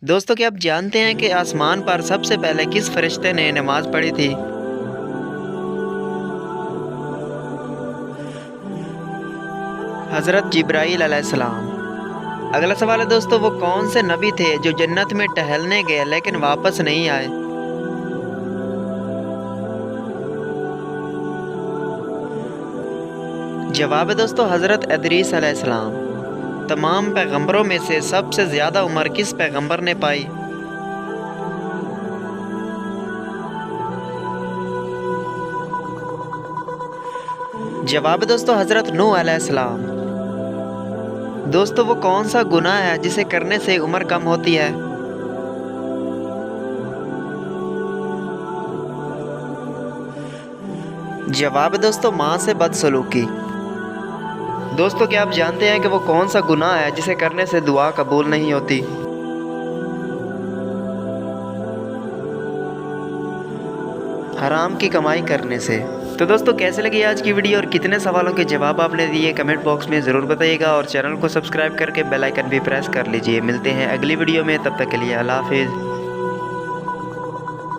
दोस्तों क्या आप जानते हैं कि आसमान पर सबसे पहले किस फरिश्ते ने नमाज पढ़ी थी? हज़रत जिब्राईल अलैहिस्सलाम। अगला सवाल है दोस्तों, वो कौन से नबी थे जो जन्नत में टहलने गए लेकिन वापस नहीं आए? जवाब है दोस्तों हज़रत इदरीस अलैहिस्सलाम। तमाम पैगंबरों में से सबसे ज़्यादा उम्र किस पैगंबर ने पाई? जवाब है दोस्तों हज़रत नूह अलैहिस्सलाम। दोस्तों वो कौन सा गुनाह है जिसे करने से उम्र कम होती है? जवाब है दोस्तों माँ से बदसलूकी। दोस्तों क्या आप जानते हैं कि वो कौन सा गुनाह है जिसे करने से दुआ कबूल नहीं होती? हराम की कमाई करने से। तो दोस्तों कैसे लगी आज की वीडियो और कितने सवालों के जवाब आपने दिए कमेंट बॉक्स में ज़रूर बताइएगा और चैनल को सब्सक्राइब करके बेल आइकन भी प्रेस कर लीजिए। मिलते हैं अगली वीडियो में, तब तक के लिए अल्लाह हाफिज़।